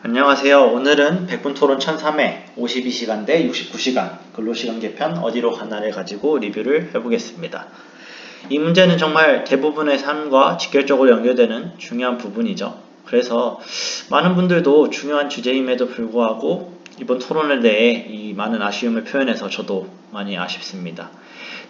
안녕하세요. 오늘은 100분 토론 1003회 52시간 대 69시간 근로시간 개편 어디로 가나를 가지고 리뷰를 해보겠습니다. 이 문제는 정말 대부분의 삶과 직결적으로 연결되는 중요한 부분이죠. 그래서 많은 분들도 중요한 주제임에도 불구하고 이번 토론에 대해 이 많은 아쉬움을 표현해서 저도 많이 아쉽습니다.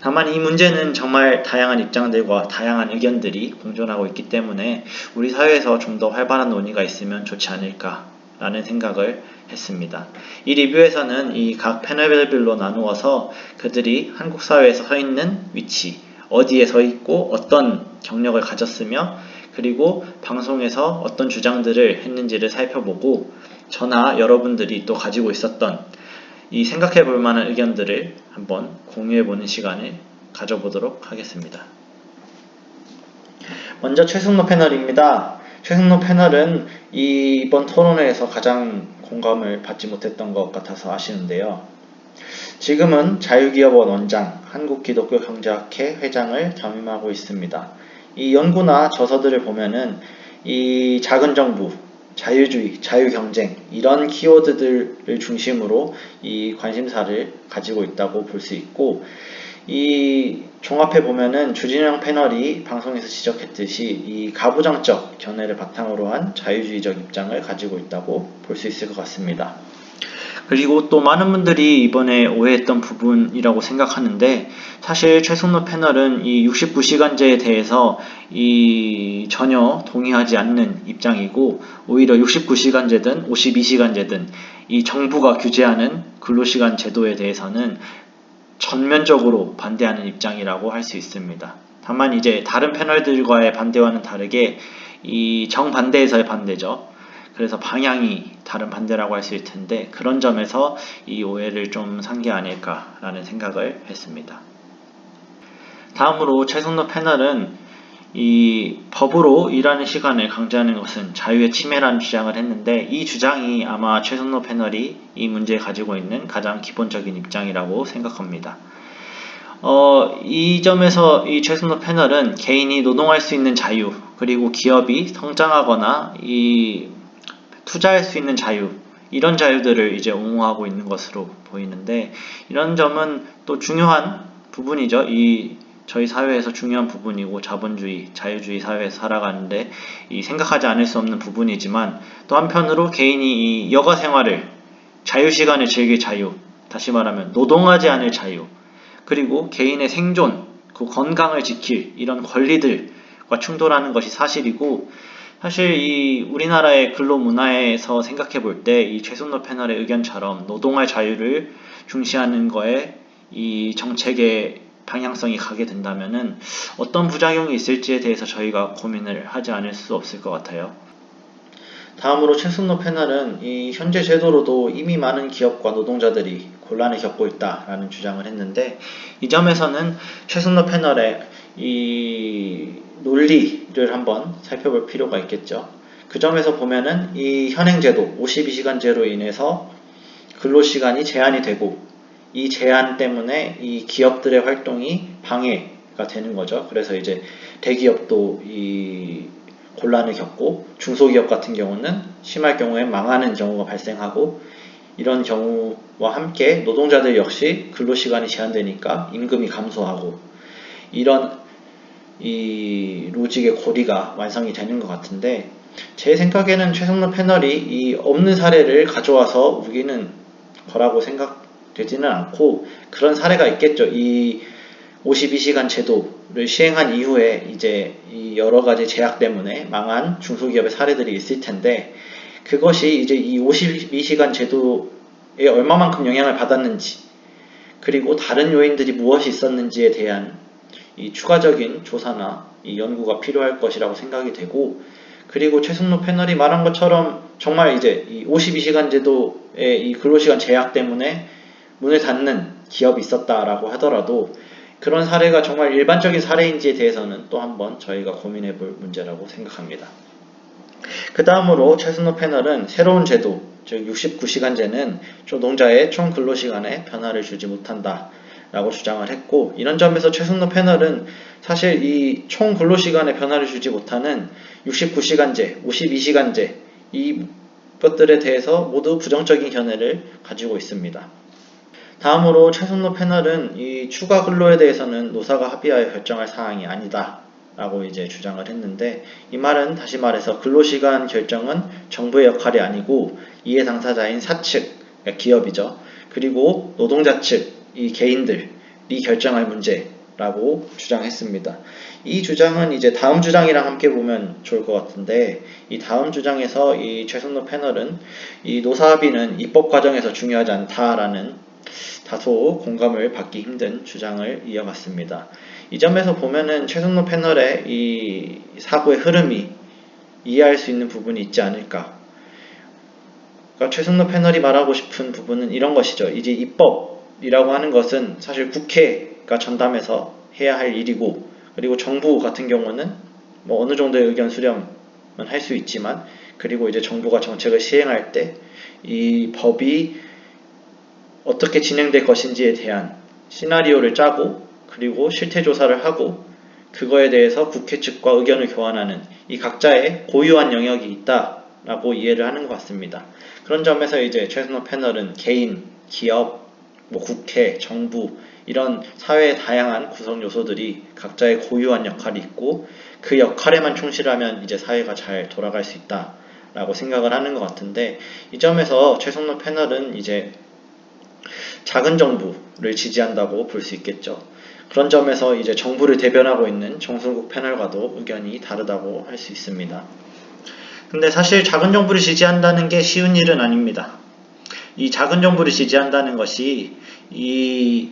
다만 이 문제는 정말 다양한 입장들과 다양한 의견들이 공존하고 있기 때문에 우리 사회에서 좀 더 활발한 논의가 있으면 좋지 않을까 라는 생각을 했습니다. 이 리뷰에서는 이 각 패널별로 나누어서 그들이 한국 사회에서 서 있는 위치, 어디에 서 있고 어떤 경력을 가졌으며 그리고 방송에서 어떤 주장들을 했는지를 살펴보고 저나 여러분들이 또 가지고 있었던 이 생각해 볼 만한 의견들을 한번 공유해 보는 시간을 가져보도록 하겠습니다. 먼저 최승로 패널입니다. 최승로 패널은 이번 토론회에서 가장 공감을 받지 못했던 것 같아서 아쉬운데요. 지금은 자유기업원 원장, 한국기독교경제학회 회장을 겸임하고 있습니다. 이 연구나 저서들을 보면은 이 작은 정부, 자유주의, 자유경쟁 이런 키워드들을 중심으로 이 관심사를 가지고 있다고 볼 수 있고 이 종합해 보면은 주진영 패널이 방송에서 지적했듯이 이 가부장적 견해를 바탕으로 한 자유주의적 입장을 가지고 있다고 볼 수 있을 것 같습니다. 그리고 또 많은 분들이 이번에 오해했던 부분이라고 생각하는데 사실 최승로 패널은 이 69시간제에 대해서 전혀 동의하지 않는 입장이고 오히려 69시간제든 52시간제든 이 정부가 규제하는 근로시간 제도에 대해서는 전면적으로 반대하는 입장이라고 할 수 있습니다. 다만 이제 다른 패널들과의 반대와는 다르게 이 정반대에서의 반대죠. 그래서 방향이 다른 반대라고 할 수 있을 텐데 그런 점에서 이 오해를 좀 산 게 아닐까라는 생각을 했습니다. 다음으로 최승로 패널은 이 법으로 일하는 시간을 강제하는 것은 자유의 침해라는 주장을 했는데 이 주장이 아마 최승로 패널이 이 문제에 가지고 있는 가장 기본적인 입장이라고 생각합니다. 이 점에서 이 최승로 패널은 개인이 노동할 수 있는 자유 그리고 기업이 성장하거나 투자할 수 있는 자유 이런 자유들을 이제 옹호하고 있는 것으로 보이는데 이런 점은 또 중요한 부분이죠. 저희 사회에서 중요한 부분이고 자본주의, 자유주의 사회에서 살아가는데 생각하지 않을 수 없는 부분이지만 또 한편으로 개인이 이 여가 생활을 자유시간을 즐길 자유, 다시 말하면 노동하지 않을 자유, 그리고 개인의 생존, 그 건강을 지킬 이런 권리들과 충돌하는 것이 사실이고 사실 우리나라의 근로 문화에서 생각해 볼 때 이 최승로 패널의 의견처럼 노동할 자유를 중시하는 거에 이 정책의 방향성이 가게 된다면은 어떤 부작용이 있을지에 대해서 저희가 고민을 하지 않을 수 없을 것 같아요. 다음으로 최승로 패널은 이 현재 제도로도 이미 많은 기업과 노동자들이 곤란을 겪고 있다라는 주장을 했는데 이 점에서는 최승로 패널의 이 논리를 한번 살펴볼 필요가 있겠죠. 그 점에서 보면은 이 현행제도 52시간제로 인해서 근로시간이 제한이 되고 이 제한 때문에 이 기업들의 활동이 방해가 되는 거죠. 그래서 이제 대기업도 이 곤란을 겪고 중소기업 같은 경우는 심할 경우에 망하는 경우가 발생하고 이런 경우와 함께 노동자들 역시 근로시간이 제한되니까 임금이 감소하고 이런 로직의 고리가 완성이 되는 것 같은데 제 생각에는 최승로 패널이 없는 사례를 가져와서 우기는 거라고 생각되지는 않고 그런 사례가 있겠죠. 52시간 제도를 시행한 이후에 이제 여러 가지 제약 때문에 망한 중소기업의 사례들이 있을 텐데 그것이 이제 52시간 제도에 얼마만큼 영향을 받았는지 그리고 다른 요인들이 무엇이 있었는지에 대한 추가적인 조사나 연구가 필요할 것이라고 생각이 되고 그리고 최승로 패널이 말한 것처럼 정말 이제 52시간 제도의 근로시간 제약 때문에 문을 닫는 기업이 있었다라고 하더라도 그런 사례가 정말 일반적인 사례인지에 대해서는 또 한번 저희가 고민해 볼 문제라고 생각합니다. 그 다음으로 최승로 패널은 새로운 제도, 즉 69시간제는 노동자의 총 근로시간에 변화를 주지 못한다 라고 주장을 했고 이런 점에서 최승로 패널은 사실 이 총 근로시간에 변화를 주지 못하는 69시간제, 52시간제 이 것들에 대해서 모두 부정적인 견해를 가지고 있습니다. 다음으로 최순로 패널은 이 추가 근로에 대해서는 노사가 합의하여 결정할 사항이 아니다 라고 이제 주장을 했는데, 이 말은 다시 말해서 근로시간 결정은 정부의 역할이 아니고 이해 당사자인 사측, 그러니까 기업이죠. 그리고 노동자 측, 이 개인들이 결정할 문제라고 주장했습니다. 이 주장은 이제 다음 주장이랑 함께 보면 좋을 것 같은데, 이 다음 주장에서 이 최순로 패널은 이 노사합의는 입법 과정에서 중요하지 않다라는 다소 공감을 받기 힘든 주장을 이어갔습니다. 이 점에서 보면은 최순로 패널의 이 사고의 흐름이 이해할 수 있는 부분이 있지 않을까. 그러니까 최순로 패널이 말하고 싶은 부분은 이런 것이죠. 이제 입법이라고 하는 것은 사실 국회가 전담해서 해야 할 일이고, 그리고 정부 같은 경우는 뭐 어느 정도의 의견 수렴은 할 수 있지만, 그리고 이제 정부가 정책을 시행할 때 이 법이 어떻게 진행될 것인지에 대한 시나리오를 짜고, 그리고 실태 조사를 하고, 그거에 대해서 국회 측과 의견을 교환하는 이 각자의 고유한 영역이 있다라고 이해를 하는 것 같습니다. 그런 점에서 이제 최순로 패널은 개인, 기업, 국회, 정부 이런 사회의 다양한 구성 요소들이 각자의 고유한 역할이 있고, 그 역할에만 충실하면 이제 사회가 잘 돌아갈 수 있다라고 생각을 하는 것 같은데, 이 점에서 최순로 패널은 이제 작은 정부를 지지한다고 볼 수 있겠죠. 그런 점에서 이제 정부를 대변하고 있는 정순국 패널과도 의견이 다르다고 할 수 있습니다. 근데 사실 작은 정부를 지지한다는 게 쉬운 일은 아닙니다. 이 작은 정부를 지지한다는 것이 이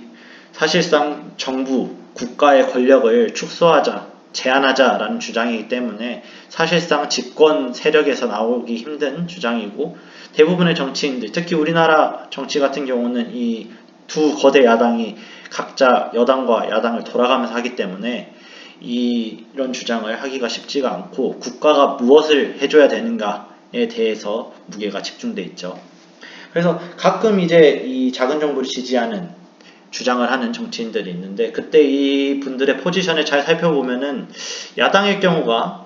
사실상 정부, 국가의 권력을 축소하자, 제한하자라는 주장이기 때문에 사실상 집권 세력에서 나오기 힘든 주장이고, 대부분의 정치인들, 특히 우리나라 정치 같은 경우는 이 두 거대 야당이 각자 여당과 야당을 돌아가면서 하기 때문에 이런 주장을 하기가 쉽지가 않고, 국가가 무엇을 해줘야 되는가에 대해서 무게가 집중돼 있죠. 그래서 가끔 이제 이 작은 정부를 지지하는 주장을 하는 정치인들이 있는데, 그때 이 분들의 포지션을 잘 살펴보면은 야당일 경우가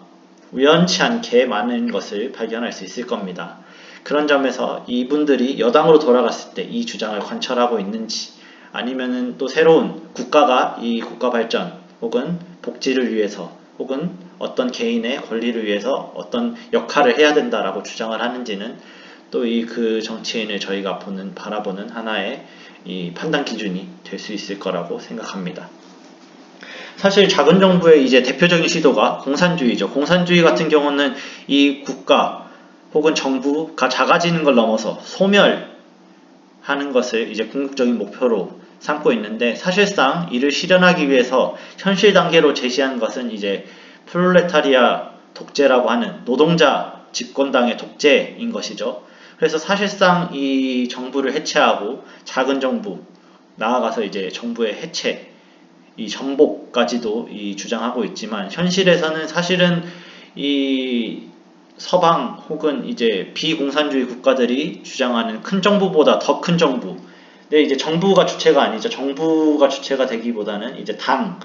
우연치 않게 많은 것을 발견할 수 있을 겁니다. 그런 점에서 이분들이 여당으로 돌아갔을 때 이 주장을 관철하고 있는지, 아니면은 또 새로운 국가가 이 국가 발전 혹은 복지를 위해서, 혹은 어떤 개인의 권리를 위해서 어떤 역할을 해야 된다라고 주장을 하는지는 또 이 그 정치인을 저희가 바라보는 하나의 이 판단 기준이 될 수 있을 거라고 생각합니다. 사실 작은 정부의 이제 대표적인 시도가 공산주의죠. 공산주의 같은 경우는 이 국가 혹은 정부가 작아지는 걸 넘어서 소멸하는 것을 이제 궁극적인 목표로 삼고 있는데, 사실상 이를 실현하기 위해서 현실 단계로 제시한 것은 이제 프롤레타리아 독재라고 하는 노동자 집권당의 독재인 것이죠. 그래서 사실상 이 정부를 해체하고 작은 정부, 나아가서 이제 정부의 해체, 이 정복까지도 주장하고 있지만, 현실에서는 사실은 이 서방 혹은 이제 비공산주의 국가들이 주장하는 큰 정부보다 더 큰 정부. 근데 이제 정부가 주체가 아니죠. 정부가 주체가 되기보다는 이제 당이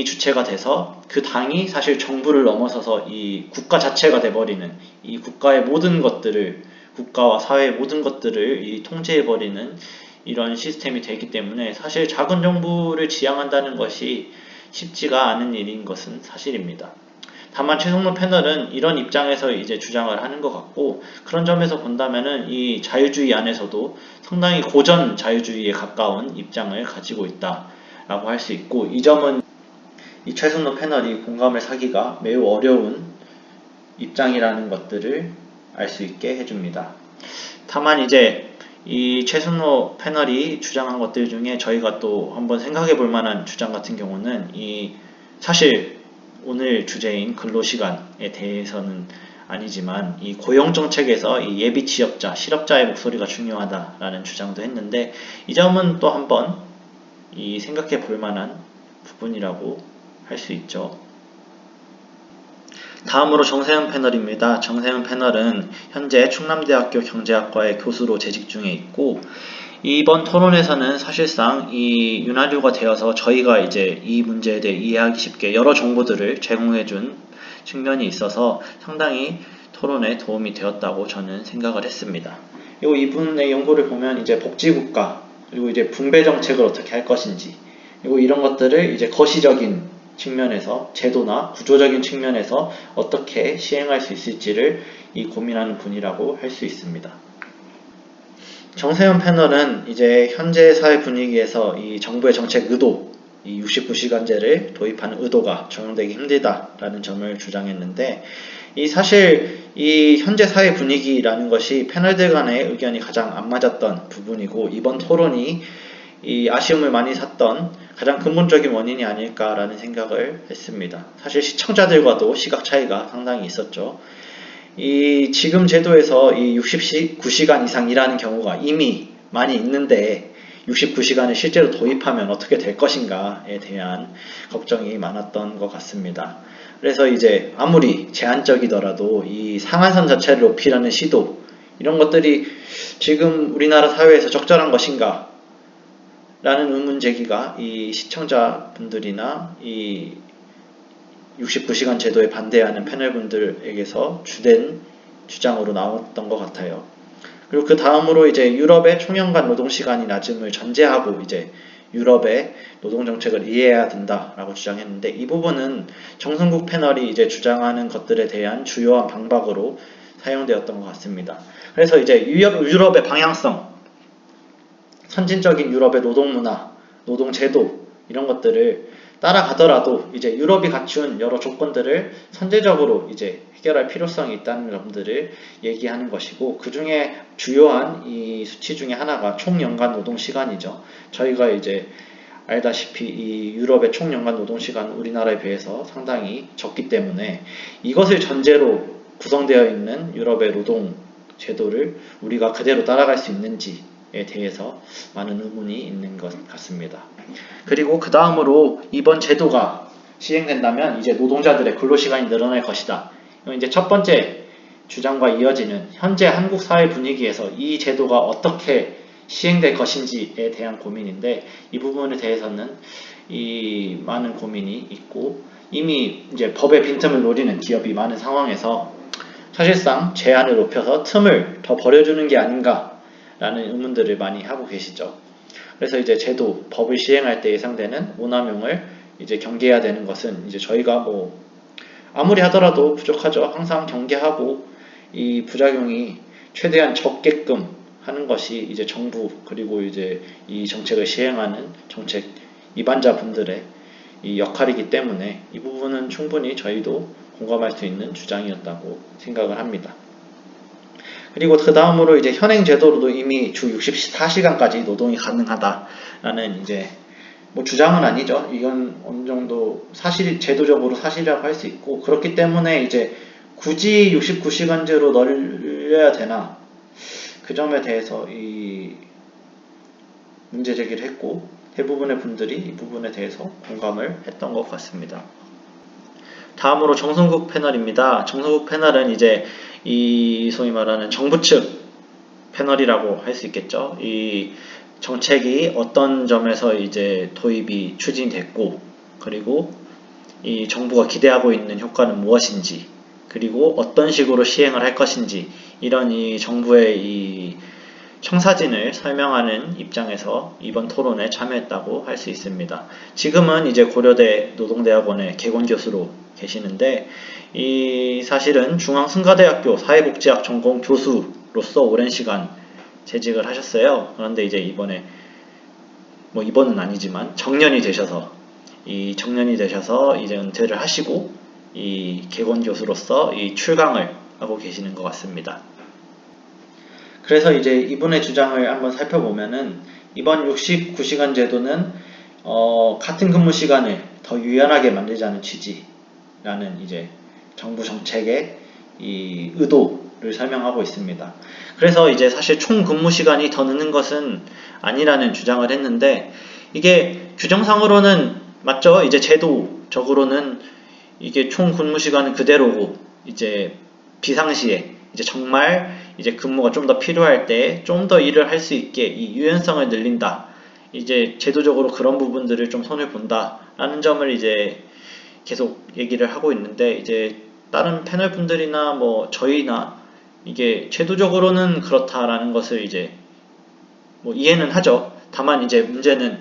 주체가 돼서, 그 당이 사실 정부를 넘어서서 이 국가 자체가 돼버리는, 이 국가의 모든 것들을, 국가와 사회의 모든 것들을 통제해버리는 이런 시스템이 되기 때문에, 사실 작은 정부를 지향한다는 것이 쉽지가 않은 일인 것은 사실입니다. 다만 최순로 패널은 이런 입장에서 이제 주장을 하는 것 같고, 그런 점에서 본다면은 이 자유주의 안에서도 상당히 고전 자유주의에 가까운 입장을 가지고 있다라고 할 수 있고, 이 점은 이 최순로 패널이 공감을 사기가 매우 어려운 입장이라는 것들을 알 수 있게 해줍니다. 다만 이제 이 최순로 패널이 주장한 것들 중에 저희가 또 한번 생각해 볼 만한 주장 같은 경우는, 사실 오늘 주제인 근로시간에 대해서는 아니지만, 이 고용정책에서 이 예비 취업자, 실업자의 목소리가 중요하다라는 주장도 했는데, 이 점은 또 한번 생각해 볼 만한 부분이라고 할 수 있죠. 다음으로 정세현 패널입니다. 정세현 패널은 현재 충남대학교 경제학과의 교수로 재직 중에 있고, 이번 토론에서는 사실상 이 윤활유가 되어서 저희가 이제 이 문제에 대해 이해하기 쉽게 여러 정보들을 제공해준 측면이 있어서 상당히 토론에 도움이 되었다고 저는 생각을 했습니다. 그리고 이분의 연구를 보면 이제 복지국가, 그리고 이제 분배 정책을 어떻게 할 것인지, 그리고 이런 것들을 이제 거시적인 측면에서, 제도나 구조적인 측면에서 어떻게 시행할 수 있을지를 고민하는 분이라고 할 수 있습니다. 정세현 패널은 이제 현재 사회 분위기에서 이 정부의 정책 의도, 이 69시간제를 도입하는 의도가 적용되기 힘들다라는 점을 주장했는데, 사실 이 현재 사회 분위기라는 것이 패널들 간의 의견이 가장 안 맞았던 부분이고, 이번 토론이 이 아쉬움을 많이 샀던 가장 근본적인 원인이 아닐까라는 생각을 했습니다. 사실 시청자들과도 시각 차이가 상당히 있었죠. 지금 제도에서 이 69시간 이상 일하는 경우가 이미 많이 있는데 69시간을 실제로 도입하면 어떻게 될 것인가에 대한 걱정이 많았던 것 같습니다. 그래서 이제 아무리 제한적이더라도 이 상한선 자체를 높이려는 시도, 이런 것들이 지금 우리나라 사회에서 적절한 것인가 라는 의문 제기가 이 시청자분들이나 이 69시간 제도에 반대하는 패널분들에게서 주된 주장으로 나왔던 것 같아요. 그리고 그 다음으로 이제 유럽의 총연간 노동시간이 낮음을 전제하고 이제 유럽의 노동정책을 이해해야 된다라고 주장했는데, 이 부분은 정승국 패널이 이제 주장하는 것들에 대한 주요한 방박으로 사용되었던 것 같습니다. 그래서 이제 유럽의 방향성, 선진적인 유럽의 노동문화, 노동제도, 이런 것들을 따라가더라도 이제 유럽이 갖춘 여러 조건들을 선제적으로 이제 해결할 필요성이 있다는 점들을 얘기하는 것이고, 그 중에 주요한 이 수치 중에 하나가 총연간 노동시간이죠. 저희가 이제 알다시피 이 유럽의 총연간 노동시간 우리나라에 비해서 상당히 적기 때문에 이것을 전제로 구성되어 있는 유럽의 노동 제도를 우리가 그대로 따라갈 수 있는지에 대해서 많은 의문이 있는 것 같습니다. 그리고 그 다음으로 이번 제도가 시행된다면 이제 노동자들의 근로시간이 늘어날 것이다. 이제 첫 번째 주장과 이어지는 현재 한국 사회 분위기에서 이 제도가 어떻게 시행될 것인지에 대한 고민인데, 이 부분에 대해서는 많은 고민이 있고, 이미 이제 법의 빈틈을 노리는 기업이 많은 상황에서 사실상 제한을 높여서 틈을 더 벌여주는 게 아닌가라는 의문들을 많이 하고 계시죠. 그래서 이제 제도, 법을 시행할 때 예상되는 오남용을 이제 경계해야 되는 것은 이제 저희가 아무리 하더라도 부족하죠. 항상 경계하고 이 부작용이 최대한 적게끔 하는 것이 이제 정부, 그리고 이제 이 정책을 시행하는 정책 입안자분들의 이 역할이기 때문에 이 부분은 충분히 저희도 공감할 수 있는 주장이었다고 생각을 합니다. 그리고 그 다음으로 이제 현행 제도로도 이미 주 64시간까지 노동이 가능하다라는 이제 주장은 아니죠. 이건 어느 정도 제도적으로 사실이라고 할 수 있고, 그렇기 때문에 이제 굳이 69시간제로 늘려야 되나, 그 점에 대해서 이 문제 제기를 했고, 대부분의 분들이 이 부분에 대해서 공감을 했던 것 같습니다. 다음으로 정승국 패널입니다. 정승국 패널은 이제 소위 말하는 정부 측 패널이라고 할 수 있겠죠. 이 정책이 어떤 점에서 이제 도입이 추진됐고, 그리고 이 정부가 기대하고 있는 효과는 무엇인지, 그리고 어떤 식으로 시행을 할 것인지, 이런 이 정부의 이 청사진을 설명하는 입장에서 이번 토론에 참여했다고 할 수 있습니다. 지금은 이제 고려대 노동대학원의 개건 교수로 계시는데, 사실은 중앙승가대학교 사회복지학 전공 교수로서 오랜 시간 재직을 하셨어요. 그런데 이제 이번에 이번은 아니지만 정년이 되셔서 이제 은퇴를 하시고 이 개건 교수로서 이 출강을 하고 계시는 것 같습니다. 그래서 이제 이분의 주장을 한번 살펴보면은, 이번 69시간 제도는 같은 근무 시간을 더 유연하게 만들자는 취지라는 이제 정부 정책의 이 의도를 설명하고 있습니다. 그래서 이제 사실 총 근무 시간이 더 느는 것은 아니라는 주장을 했는데, 이게 규정상으로는 맞죠. 이제 제도적으로는 이게 총 근무 시간은 그대로고, 이제 비상시에 이제 정말 이제 근무가 좀 더 필요할 때 좀 더 일을 할 수 있게 이 유연성을 늘린다. 이제 제도적으로 그런 부분들을 좀 손을 본다라는 점을 이제 계속 얘기를 하고 있는데, 이제 다른 패널 분들이나 뭐 저희나 이게 제도적으로는 그렇다라는 것을 이제 뭐 이해는 하죠. 다만 이제 문제는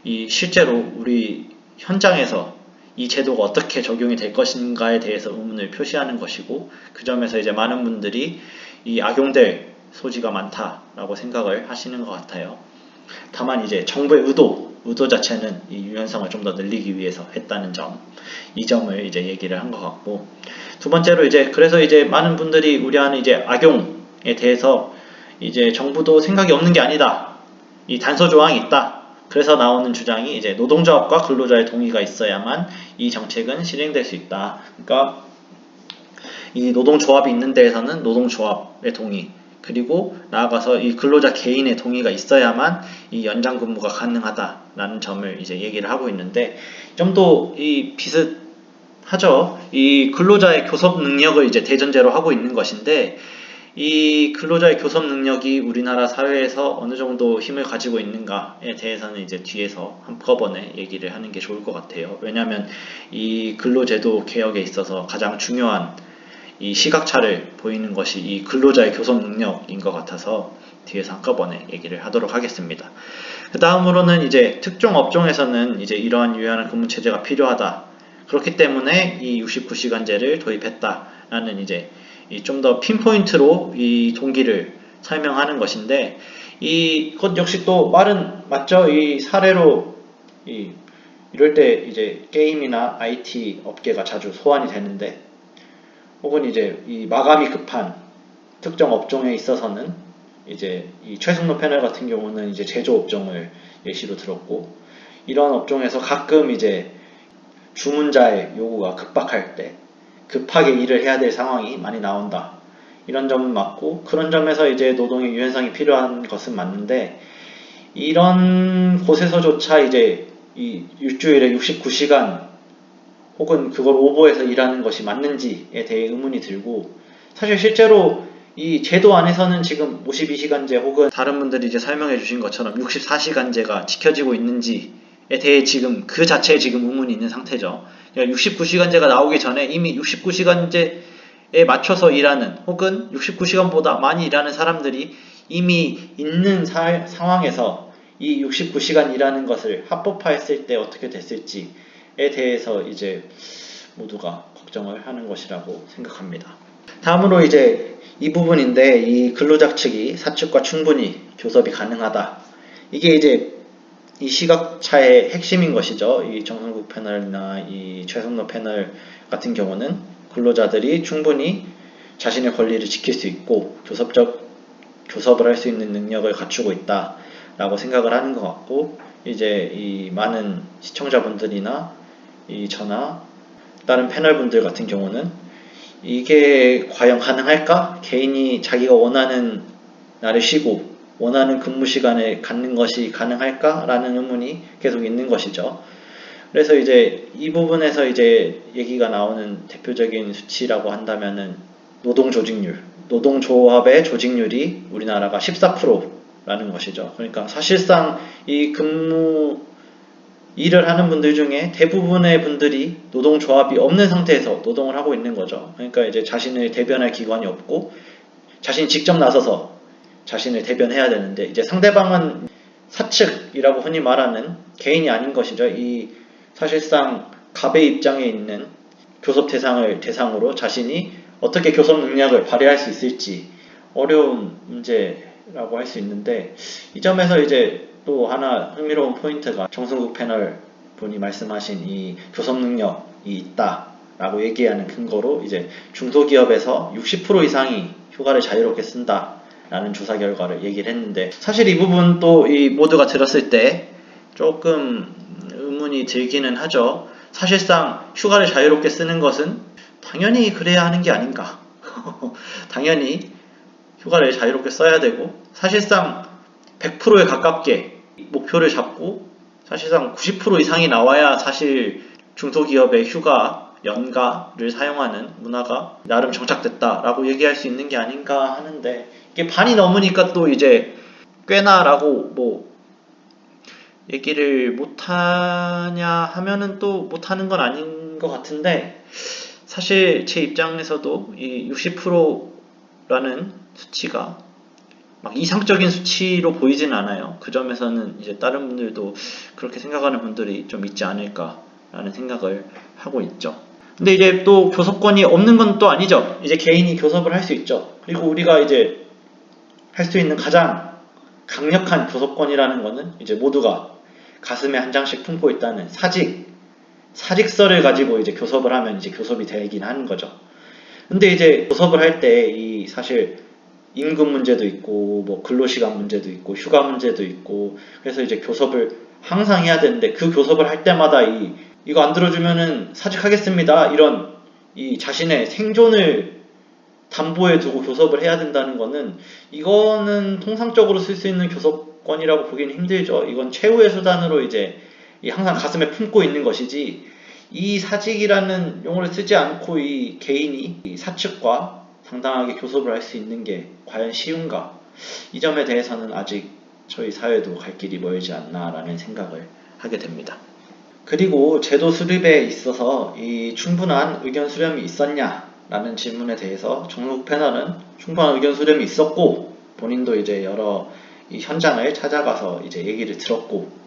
이 실제로 우리 현장에서 이 제도가 어떻게 적용이 될 것인가에 대해서 의문을 표시하는 것이고, 그 점에서 이제 많은 분들이 이 악용될 소지가 많다라고 생각을 하시는 것 같아요. 다만 이제 정부의 의도 자체는 이 유연성을 좀 더 늘리기 위해서 했다는 점, 이 점을 이제 얘기를 한 것 같고, 두 번째로 이제 그래서 이제 많은 분들이 우려하는 이제 악용에 대해서 이제 정부도 생각이 없는 게 아니다. 이 단서 조항이 있다. 그래서 나오는 주장이 이제 노동조합과 근로자의 동의가 있어야만 이 정책은 실행될 수 있다. 그러니까 이 노동조합이 있는 데에서는 노동조합의 동의, 그리고 나아가서 이 근로자 개인의 동의가 있어야만 이 연장 근무가 가능하다라는 점을 이제 얘기를 하고 있는데, 좀 더 이 비슷하죠. 이 근로자의 교섭 능력을 이제 대전제로 하고 있는 것인데, 이 근로자의 교섭 능력이 우리나라 사회에서 어느 정도 힘을 가지고 있는가에 대해서는 이제 뒤에서 한꺼번에 얘기를 하는 게 좋을 것 같아요. 왜냐하면 이 근로제도 개혁에 있어서 가장 중요한 이 시각차를 보이는 것이 이 근로자의 교섭 능력인 것 같아서 뒤에서 한꺼번에 얘기를 하도록 하겠습니다. 그 다음으로는 이제 특정 업종에서는 이제 이러한 유연한 근무 체제가 필요하다. 그렇기 때문에 이 69시간제를 도입했다라는 이제 좀 더 핀포인트로 이 동기를 설명하는 것인데, 이것 역시 또 말은 맞죠. 이 사례로 이럴 때 이제 게임이나 IT 업계가 자주 소환이 되는데, 혹은 이제 이 마감이 급한 특정 업종에 있어서는 이제 이 최승로 패널 같은 경우는 이제 제조 업종을 예시로 들었고, 이런 업종에서 가끔 이제 주문자의 요구가 급박할 때 급하게 일을 해야 될 상황이 많이 나온다. 이런 점은 맞고, 그런 점에서 이제 노동의 유연성이 필요한 것은 맞는데, 이런 곳에서조차 이제 이 일주일에 69시간 혹은 그걸 오버해서 일하는 것이 맞는지에 대해 의문이 들고, 사실 실제로 이 제도 안에서는 지금 52시간제 혹은 다른 분들이 이제 설명해 주신 것처럼 64시간제가 지켜지고 있는지에 대해 지금 그 자체에 지금 의문이 있는 상태죠. 69시간제가 나오기 전에 이미 69시간제에 맞춰서 일하는 혹은 69시간보다 많이 일하는 사람들이 이미 있는 상황에서 이 69시간 일하는 것을 합법화했을 때 어떻게 됐을지에 대해서 이제 모두가 걱정을 하는 것이라고 생각합니다. 다음으로 이제 이 부분인데, 이 근로자 측이 사측과 충분히 교섭이 가능하다. 이게 이제 이 시각차의 핵심인 것이죠. 이 정성국 패널이나 이 최승로 패널 같은 경우는 근로자들이 충분히 자신의 권리를 지킬 수 있고 교섭을 할 수 있는 능력을 갖추고 있다라고 생각을 하는 것 같고, 이제 이 많은 시청자분들이나 이 저나 다른 패널분들 같은 경우는 이게 과연 가능할까? 개인이 자기가 원하는 날을 쉬고 원하는 근무 시간을 갖는 것이 가능할까? 라는 의문이 계속 있는 것이죠. 그래서 이제 이 부분에서 이제 얘기가 나오는 대표적인 수치라고 한다면은 노동조합의 조직률이 우리나라가 14%라는 것이죠. 그러니까 사실상 이 일을 하는 분들 중에 대부분의 분들이 노동조합이 없는 상태에서 노동을 하고 있는 거죠. 그러니까 이제 자신을 대변할 기관이 없고 자신이 직접 나서서 자신을 대변해야 되는데, 이제 상대방은 사측이라고 흔히 말하는 개인이 아닌 것이죠. 이 사실상 갑의 입장에 있는 교섭 대상으로 자신이 어떻게 교섭 능력을 발휘할 수 있을지 어려운 문제라고 할 수 있는데, 이 점에서 이제 또 하나 흥미로운 포인트가 정승국 패널 분이 말씀하신 이 교섭 능력이 있다라고 얘기하는 근거로 이제 중소기업에서 60% 이상이 휴가를 자유롭게 쓴다라는 조사 결과를 얘기를 했는데, 사실 이 부분 또 이 모두가 들었을 때 조금 의문이 들기는 하죠. 사실상 휴가를 자유롭게 쓰는 것은 당연히 그래야 하는 게 아닌가. 당연히 휴가를 자유롭게 써야 되고, 사실상 100%에 가깝게 목표를 잡고 사실상 90% 이상이 나와야 사실 중소기업의 휴가, 연가를 사용하는 문화가 나름 정착됐다라고 얘기할 수 있는 게 아닌가 하는데, 이게 반이 넘으니까 또 이제 꽤나라고 뭐 얘기를 못하냐 하면은 또 못하는 건 아닌 것 같은데, 사실 제 입장에서도 이 60%라는 수치가 막 이상적인 수치로 보이진 않아요. 그 점에서는 이제 다른 분들도 그렇게 생각하는 분들이 좀 있지 않을까라는 생각을 하고 있죠. 근데 이제 또 교섭권이 없는 건 또 아니죠. 이제 개인이 교섭을 할 수 있죠. 그리고 우리가 이제 할 수 있는 가장 강력한 교섭권이라는 거는 이제 모두가 가슴에 한 장씩 품고 있다는 사직서를 가지고 이제 교섭을 하면 이제 교섭이 되긴 하는 거죠. 근데 이제 교섭을 할 때 이 사실 임금 문제도 있고 뭐 근로시간 문제도 있고 휴가 문제도 있고 그래서 이제 교섭을 항상 해야 되는데 그 교섭을 할 때마다 이거 안 들어주면은 사직하겠습니다 이런 이 자신의 생존을 담보에 두고 교섭을 해야 된다는 거는 이거는 통상적으로 쓸 수 있는 교섭권이라고 보기는 힘들죠. 이건 최후의 수단으로 이제 항상 가슴에 품고 있는 것이지 이 사직이라는 용어를 쓰지 않고 이 개인이 이 사측과 당당하게 교섭을 할 수 있는 게 과연 쉬운가? 이 점에 대해서는 아직 저희 사회도 갈 길이 멀지 않나라는 생각을 하게 됩니다. 그리고 제도 수립에 있어서 이 충분한 의견 수렴이 있었냐라는 질문에 대해서 정국 패널은 충분한 의견 수렴이 있었고 본인도 이제 여러 이 현장을 찾아가서 이제 얘기를 들었고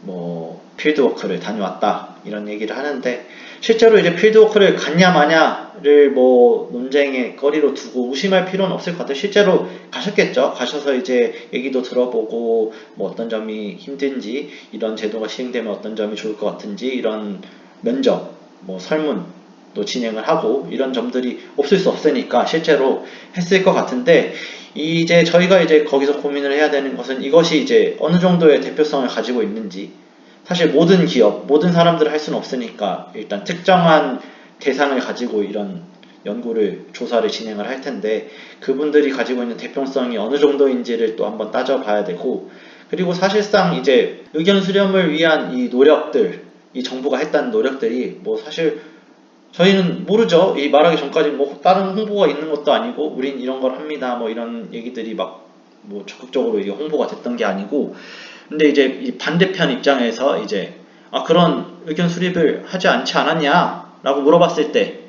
뭐 필드워크를 다녀왔다 이런 얘기를 하는데 실제로 이제 필드워크를 갔냐 마냐를 뭐 논쟁의 거리로 두고 의심할 필요는 없을 것 같아요. 실제로 가셨겠죠. 가셔서 이제 얘기도 들어보고 뭐 어떤 점이 힘든지 이런 제도가 시행되면 어떤 점이 좋을 것 같은지 이런 면접 뭐 설문도 진행을 하고 이런 점들이 없을 수 없으니까 실제로 했을 것 같은데 이제 저희가 이제 거기서 고민을 해야 되는 것은 이것이 이제 어느 정도의 대표성을 가지고 있는지 사실 모든 기업, 모든 사람들을 할 수는 없으니까 일단 특정한 대상을 가지고 이런 연구를, 조사를 진행을 할 텐데 그분들이 가지고 있는 대표성이 어느 정도인지를 또 한번 따져봐야 되고 그리고 사실상 이제 의견 수렴을 위한 이 노력들, 이 정부가 했다는 노력들이 뭐 사실 저희는 모르죠. 이 말하기 전까지 뭐 다른 홍보가 있는 것도 아니고 우린 이런 걸 합니다. 뭐 이런 얘기들이 막 뭐 적극적으로 이게 홍보가 됐던 게 아니고 근데 이제 이 반대편 입장에서 이제 그런 의견 수립을 하지 않지 않았냐라고 물어봤을 때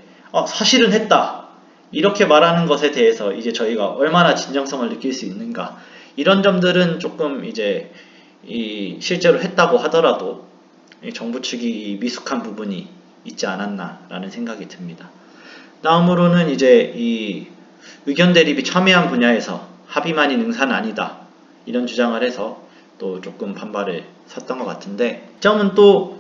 사실은 했다. 이렇게 말하는 것에 대해서 이제 저희가 얼마나 진정성을 느낄 수 있는가 이런 점들은 조금 이제 이 실제로 했다고 하더라도 이 정부 측이 미숙한 부분이 있지 않았나라는 생각이 듭니다. 다음으로는 이제 이 의견 대립이 첨예한 분야에서 합의만이 능사는 아니다 이런 주장을 해서 또 조금 반발을 샀던 것 같은데 이 점은 또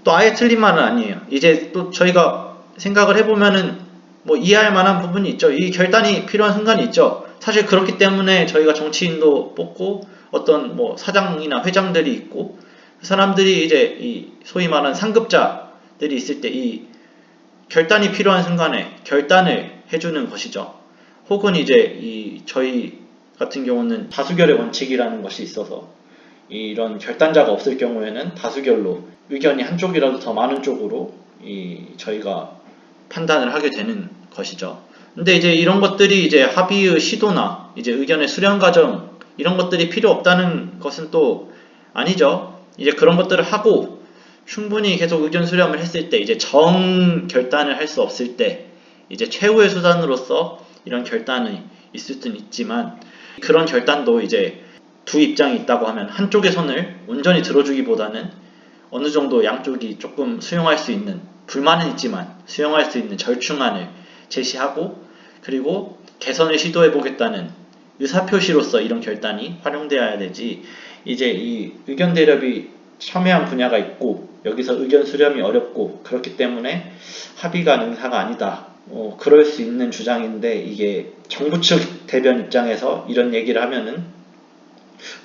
아예 틀린 말은 아니에요. 이제 또 저희가 생각을 해보면은 뭐 이해할 만한 부분이 있죠. 이 결단이 필요한 순간이 있죠. 사실 그렇기 때문에 저희가 정치인도 뽑고 어떤 뭐 사장이나 회장들이 있고 그 사람들이 이제 이 소위 말하는 상급자들이 있을 때 이 결단이 필요한 순간에 결단을 해주는 것이죠. 혹은 이제 이 저희 같은 경우는 다수결의 원칙이라는 것이 있어서 이런 결단자가 없을 경우에는 다수결로 의견이 한쪽이라도 더 많은 쪽으로 저희가 판단을 하게 되는 것이죠. 근데 이제 이런 것들이 이제 합의의 시도나 이제 의견의 수렴 과정 이런 것들이 필요 없다는 것은 또 아니죠. 이제 그런 것들을 하고 충분히 계속 의견 수렴을 했을 때 이제 정 결단을 할 수 없을 때 이제 최후의 수단으로서 이런 결단이 있을 수는 있지만 그런 결단도 이제 두 입장이 있다고 하면 한쪽의 손을 온전히 들어주기보다는 어느 정도 양쪽이 조금 수용할 수 있는 불만은 있지만 수용할 수 있는 절충안을 제시하고 그리고 개선을 시도해 보겠다는 의사표시로서 이런 결단이 활용되어야 되지 이제 이 의견 대립이 첨예한 분야가 있고 여기서 의견 수렴이 어렵고 그렇기 때문에 합의가 능사가 아니다 그럴 수 있는 주장인데 이게 정부 측 대변 입장에서 이런 얘기를 하면은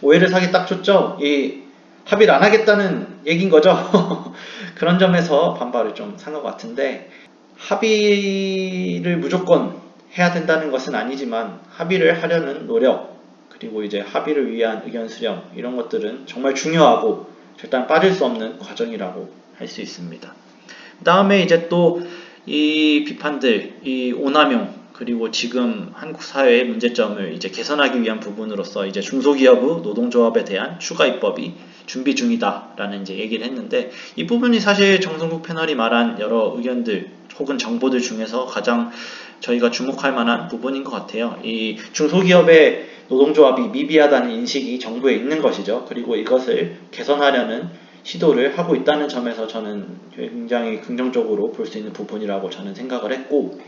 오해를 사기 딱 좋죠. 이 합의를 안 하겠다는 얘기인 거죠. 그런 점에서 반발을 좀 산 것 같은데 합의를 무조건 해야 된다는 것은 아니지만 합의를 하려는 노력 그리고 이제 합의를 위한 의견 수렴 이런 것들은 정말 중요하고 절대 빠질 수 없는 과정이라고 할 수 있습니다. 그 다음에 이제 또 이 비판들, 이 오남용 그리고 지금 한국 사회의 문제점을 이제 개선하기 위한 부분으로서 이제 중소기업의 노동조합에 대한 추가 입법이 준비 중이다라는 이제 얘기를 했는데, 이 부분이 사실 정성국 패널이 말한 여러 의견들 혹은 정보들 중에서 가장 저희가 주목할 만한 부분인 것 같아요. 이 중소기업의 노동조합이 미비하다는 인식이 정부에 있는 것이죠. 그리고 이것을 개선하려는 시도를 하고 있다는 점에서 저는 굉장히 긍정적으로 볼 수 있는 부분이라고 저는 생각을 했고,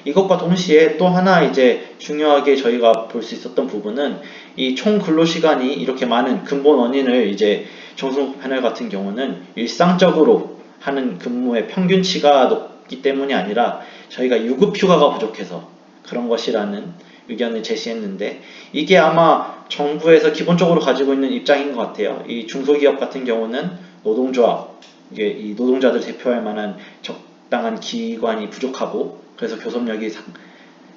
이것과 동시에 또 하나 이제 중요하게 저희가 볼 수 있었던 부분은 이 총 근로시간이 이렇게 많은 근본 원인을 이제 정성국 패널 같은 경우는 일상적으로 하는 근무의 평균치가 높기 때문이 아니라 저희가 유급휴가가 부족해서 그런 것이라는 의견을 제시했는데, 이게 아마 정부에서 기본적으로 가지고 있는 입장인 것 같아요. 이 중소기업 같은 경우는 노동조합, 이게 이 노동자들 대표할 만한 적당한 기관이 부족하고, 그래서 교섭력이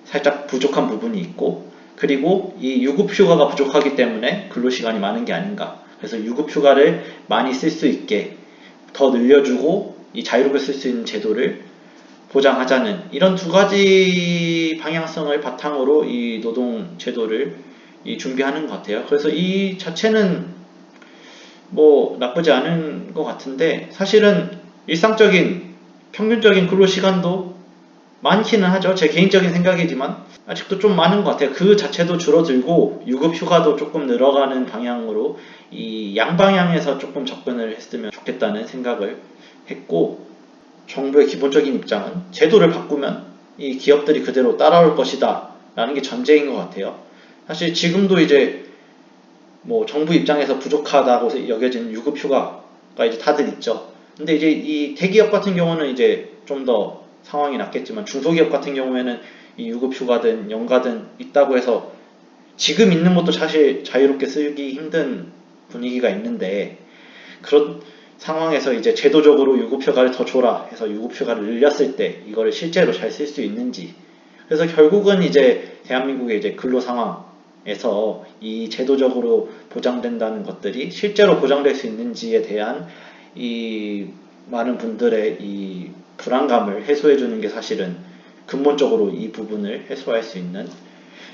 살짝 부족한 부분이 있고, 그리고 이 유급휴가가 부족하기 때문에 근로시간이 많은 게 아닌가. 그래서 유급휴가를 많이 쓸 수 있게 더 늘려주고 이 자유롭게 쓸 수 있는 제도를 보장하자는 이런 두 가지 방향성을 바탕으로 이 노동 제도를 준비하는 것 같아요. 그래서 이 자체는 뭐 나쁘지 않은 것 같은데, 사실은 일상적인 평균적인 근로 시간도 많기는 하죠. 제 개인적인 생각이지만 아직도 좀 많은 것 같아요. 그 자체도 줄어들고 유급 휴가도 조금 늘어가는 방향으로 이 양방향에서 조금 접근을 했으면 좋겠다는 생각을 했고, 정부의 기본적인 입장은 제도를 바꾸면 이 기업들이 그대로 따라올 것이다 라는 게 전제인 것 같아요. 사실 지금도 이제 뭐 정부 입장에서 부족하다고 여겨지는 유급휴가가 이제 다들 있죠. 근데 이제 이 대기업 같은 경우는 이제 좀 더 상황이 낫겠지만, 중소기업 같은 경우에는 이 유급휴가든 연가든 있다고 해서 지금 있는 것도 사실 자유롭게 쓰기 힘든 분위기가 있는데, 그런 상황에서 이제 제도적으로 유급휴가를 더 줘라 해서 유급휴가를 늘렸을 때 이거를 실제로 잘 쓸 수 있는지, 그래서 결국은 이제 대한민국의 이제 근로 상황에서 이 제도적으로 보장된다는 것들이 실제로 보장될 수 있는지에 대한 이 많은 분들의 이 불안감을 해소해 주는 게 사실은 근본적으로 이 부분을 해소할 수 있는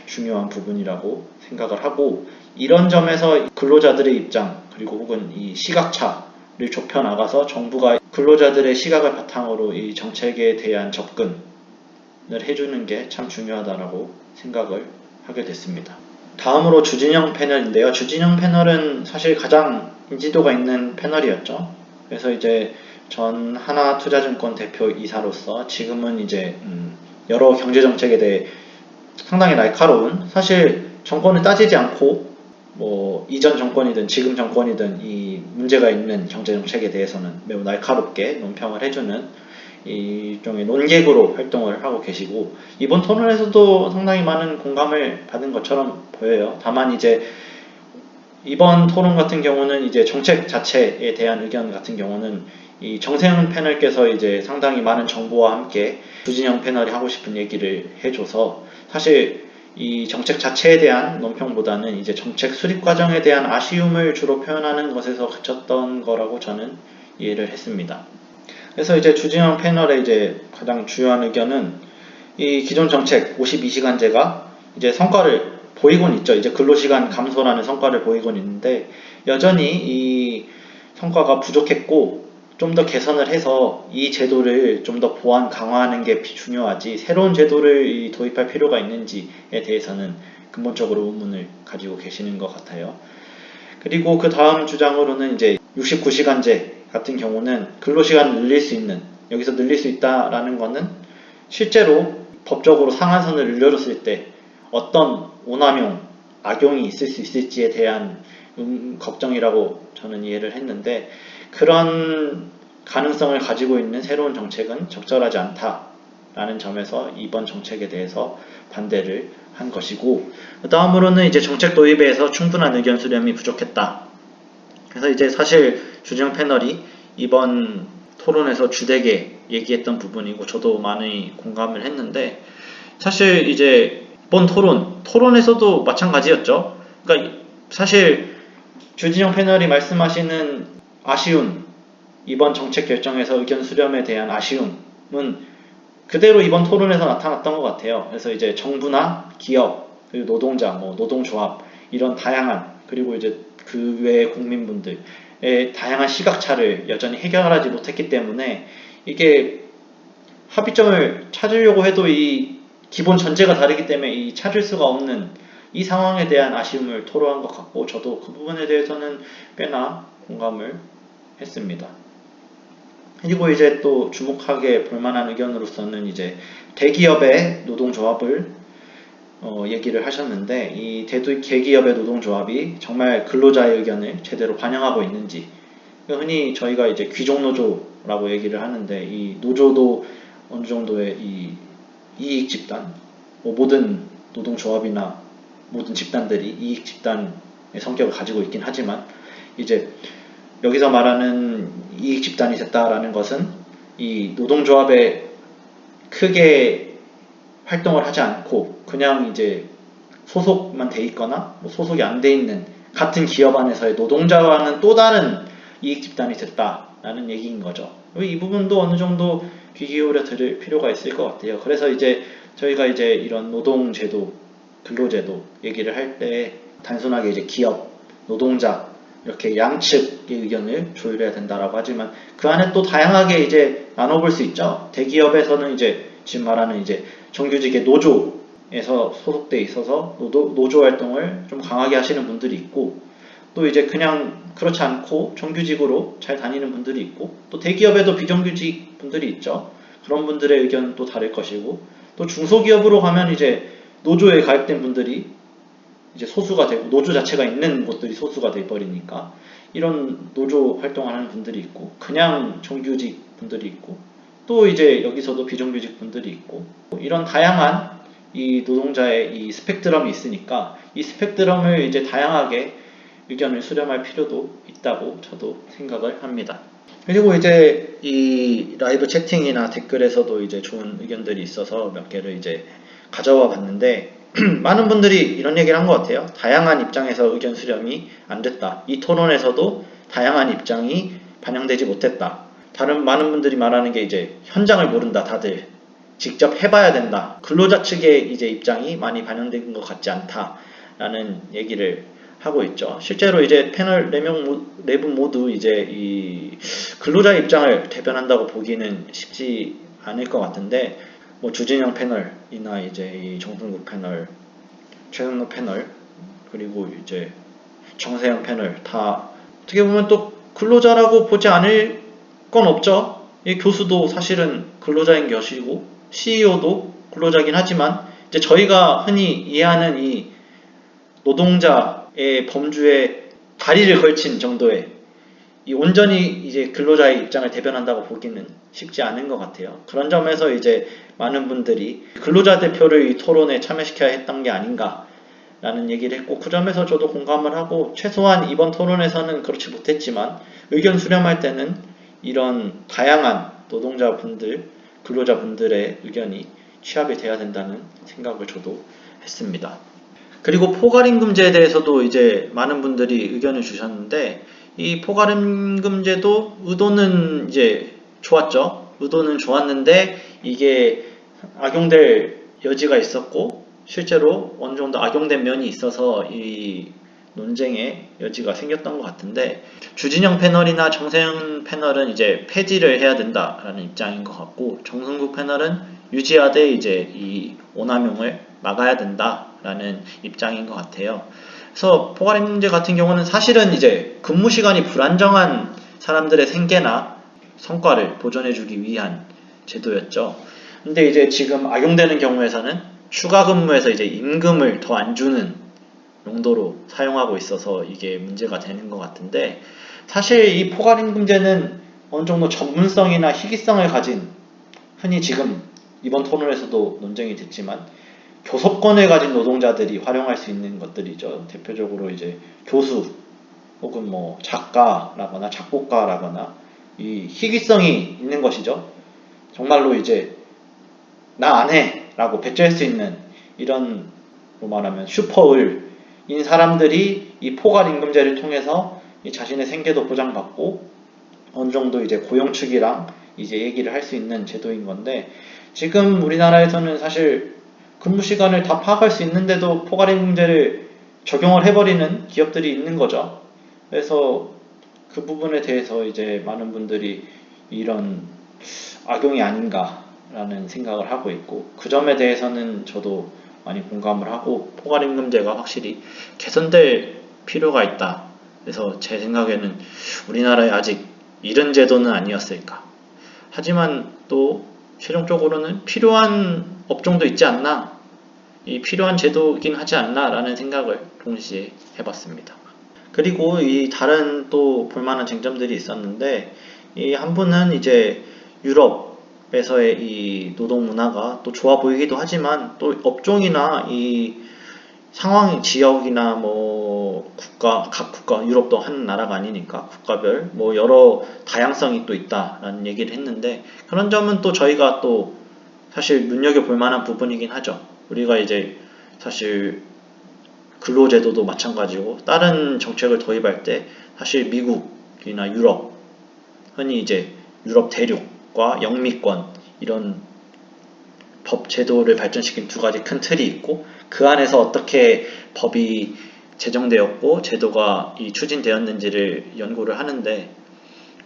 중요한 부분이라고 생각을 하고, 이런 점에서 근로자들의 입장 그리고 혹은 이 시각차를 좁혀 나가서 정부가 근로자들의 시각을 바탕으로 이 정책에 대한 접근을 해주는 게 참 중요하다고 생각을 하게 됐습니다. 다음으로 주진영 패널인데요. 주진영 패널은 사실 가장 인지도가 있는 패널이었죠. 그래서 이제 전 하나투자증권 대표이사로서 지금은 이제 여러 경제정책에 대해 상당히 날카로운, 사실 정권을 따지지 않고 뭐 이전 정권이든 지금 정권이든 이 문제가 있는 경제정책에 대해서는 매우 날카롭게 논평을 해주는 일종의 논객으로 활동을 하고 계시고, 이번 토론에서도 상당히 많은 공감을 받은 것처럼 보여요. 다만 이제 이번 토론 같은 경우는 이제 정책 자체에 대한 의견 같은 경우는 이 정세훈 패널께서 이제 상당히 많은 정보와 함께 주진영 패널이 하고 싶은 얘기를 해줘서, 사실 이 정책 자체에 대한 논평보다는 이제 정책 수립 과정에 대한 아쉬움을 주로 표현하는 것에서 그쳤던 거라고 저는 이해를 했습니다. 그래서 이제 주진영 패널의 이제 가장 주요한 의견은 이 기존 정책 52시간제가 이제 성과를 보이곤 있죠. 이제 근로시간 감소라는 성과를 보이곤 있는데, 여전히 이 성과가 부족했고 좀 더 개선을 해서 이 제도를 좀 더 보완 강화하는 게 중요하지, 새로운 제도를 도입할 필요가 있는지에 대해서는 근본적으로 의문을 가지고 계시는 것 같아요. 그리고 그 다음 주장으로는 이제 69시간제 같은 경우는 근로시간을 늘릴 수 있는, 여기서 늘릴 수 있다라는 거는 실제로 법적으로 상한선을 늘려줬을 때 어떤 오남용, 악용이 있을 수 있을지에 대한 걱정이라고 저는 이해를 했는데, 그런 가능성을 가지고 있는 새로운 정책은 적절하지 않다라는 점에서 이번 정책에 대해서 반대를 한 것이고, 그 다음으로는 이제 정책 도입에서 충분한 의견 수렴이 부족했다. 그래서 이제 사실 주진영 패널이 이번 토론에서 주되게 얘기했던 부분이고, 저도 많이 공감을 했는데, 사실 이제 이번 토론에서도 마찬가지였죠. 그러니까 사실 주진영 패널이 말씀하시는 아쉬운, 이번 정책 결정에서 의견 수렴에 대한 아쉬움은 그대로 이번 토론에서 나타났던 것 같아요. 그래서 이제 정부나 기업, 그리고 노동자, 노동조합, 이런 다양한, 그리고 이제 그 외의 국민분들, 다양한 시각차를 여전히 해결하지 못했기 때문에 이게 합의점을 찾으려고 해도 이 기본 전제가 다르기 때문에 이 찾을 수가 없는 이 상황에 대한 아쉬움을 토로한 것 같고, 저도 그 부분에 대해서는 꽤나 공감을 했습니다. 그리고 이제 또 주목하게 볼만한 의견으로서는 이제 대기업의 노동조합을 얘기를 하셨는데, 이 대기업의 노동조합이 정말 근로자의 의견을 제대로 반영하고 있는지, 흔히 저희가 이제 귀족노조라고 얘기를 하는데, 이 노조도 어느 정도의 이 이익 집단, 모든 노동조합이나 모든 집단들이 이익 집단의 성격을 가지고 있긴 하지만, 이제 여기서 말하는 이익 집단이 됐다라는 것은 이 노동조합에 크게 활동을 하지 않고 그냥 이제 소속만 돼 있거나 소속이 안 돼 있는 같은 기업 안에서의 노동자와는 또 다른 이익 집단이 됐다라는 얘기인 거죠. 이 부분도 어느 정도 귀 기울여 들을 필요가 있을 것 같아요. 그래서 이제 저희가 이제 이런 노동제도, 근로제도 얘기를 할 때 단순하게 이제 기업, 노동자 이렇게 양측의 의견을 조율해야 된다라고 하지만, 그 안에 또 다양하게 이제 나눠볼 수 있죠. 대기업에서는 이제 지금 말하는 이제 정규직의 노조에서 소속돼 있어서 노조 활동을 좀 강하게 하시는 분들이 있고, 또 이제 그냥 그렇지 않고 정규직으로 잘 다니는 분들이 있고, 또 대기업에도 비정규직 분들이 있죠. 그런 분들의 의견은 또 다를 것이고, 또 중소기업으로 가면 이제 노조에 가입된 분들이 이제 소수가 되고, 노조 자체가 있는 곳들이 소수가 돼버리니까 이런 노조 활동하는 분들이 있고, 그냥 정규직 분들이 있고, 또 이제 여기서도 비정규직 분들이 있고, 이런 다양한 이 노동자의 이 스펙트럼이 있으니까 이 스펙트럼을 이제 다양하게 의견을 수렴할 필요도 있다고 저도 생각을 합니다. 그리고 이제 이 라이브 채팅이나 댓글에서도 이제 좋은 의견들이 있어서 몇 개를 이제 가져와 봤는데, 많은 분들이 이런 얘기를 한 것 같아요. 다양한 입장에서 의견 수렴이 안 됐다. 이 토론에서도 다양한 입장이 반영되지 못했다. 많은 분들이 말하는 게 이제 현장을 모른다. 다들 직접 해봐야 된다. 근로자 측의 이제 입장이 많이 반영된 것 같지 않다라는 얘기를 하고 있죠. 실제로 이제 패널 4분 모두 이제 이 근로자 입장을 대변한다고 보기는 쉽지 않을 것 같은데, 주진영 패널이나 이제 이 정승국 패널, 최선노 패널, 그리고 이제 정세영 패널 다 어떻게 보면 또 근로자라고 보지 않을 건 없죠. 이 교수도 사실은 근로자인 것이고, CEO도 근로자긴 하지만, 이제 저희가 흔히 이해하는 이 노동자의 범주에 다리를 걸친 정도의 이 온전히 이제 근로자의 입장을 대변한다고 보기는 쉽지 않은 것 같아요. 그런 점에서 이제 많은 분들이 근로자 대표를 이 토론에 참여시켜야 했던 게 아닌가라는 얘기를 했고, 그 점에서 저도 공감을 하고, 최소한 이번 토론에서는 그렇지 못했지만 의견 수렴할 때는 이런 다양한 노동자분들, 근로자분들의 의견이 취합이 돼야 된다는 생각을 저도 했습니다. 그리고 포괄임금제에 대해서도 이제 많은 분들이 의견을 주셨는데, 이 포괄임금제도 의도는 이제 좋았죠. 의도는 좋았는데 이게 악용될 여지가 있었고, 실제로 어느 정도 악용된 면이 있어서 이 논쟁의 여지가 생겼던 것 같은데, 주진영 패널이나 정세영 패널은 이제 폐지를 해야 된다라는 입장인 것 같고, 정승국 패널은 유지하되 이제 이 오남용을 막아야 된다라는 입장인 것 같아요. 그래서 포괄임금제 같은 경우는 사실은 이제 근무 시간이 불안정한 사람들의 생계나 성과를 보존해주기 위한 제도였죠. 근데 이제 지금 악용되는 경우에서는 추가 근무에서 이제 임금을 더 안 주는 용도로 사용하고 있어서 이게 문제가 되는 것 같은데, 사실 이 포괄임금제는 어느 정도 전문성이나 희귀성을 가진, 흔히 지금 이번 토론에서도 논쟁이 됐지만 교섭권을 가진 노동자들이 활용할 수 있는 것들이죠. 대표적으로 이제 교수 혹은 작가라거나 작곡가라거나 이 희귀성이 있는 것이죠. 정말로 이제 나 안 해 라고 배째할 수 있는 이런 말하면 슈퍼을인 사람들이 이 포괄임금제를 통해서 이 자신의 생계도 보장받고 어느 정도 이제 고용 측이랑 이제 얘기를 할 수 있는 제도인 건데, 지금 우리나라에서는 사실 근무 시간을 다 파악할 수 있는데도 포괄임금제를 적용을 해버리는 기업들이 있는 거죠. 그래서 그 부분에 대해서 이제 많은 분들이 이런 악용이 아닌가라는 생각을 하고 있고, 그 점에 대해서는 저도 많이 공감을 하고 포괄임금제가 확실히 개선될 필요가 있다. 그래서 제 생각에는 우리나라에 아직 이른 제도는 아니었을까. 하지만 또 최종적으로는 필요한 업종도 있지 않나, 이 필요한 제도이긴 하지 않나 라는 생각을 동시에 해봤습니다. 그리고 이 다른 또 볼만한 쟁점들이 있었는데, 이 한 분은 이제 유럽에서의 이 노동 문화가 또 좋아 보이기도 하지만 또 업종이나 이 상황, 지역이나 뭐 각 국가, 유럽도 한 나라가 아니니까 국가별 뭐 여러 다양성이 또 있다라는 얘기를 했는데, 그런 점은 또 저희가 또 사실 눈여겨볼 만한 부분이긴 하죠. 우리가 이제 사실 근로제도도 마찬가지고 다른 정책을 도입할 때 사실 미국이나 유럽, 흔히 이제 유럽 대륙과 영미권 이런 법 제도를 발전시킨 두 가지 큰 틀이 있고, 그 안에서 어떻게 법이 제정되었고 제도가 추진되었는지를 연구를 하는데,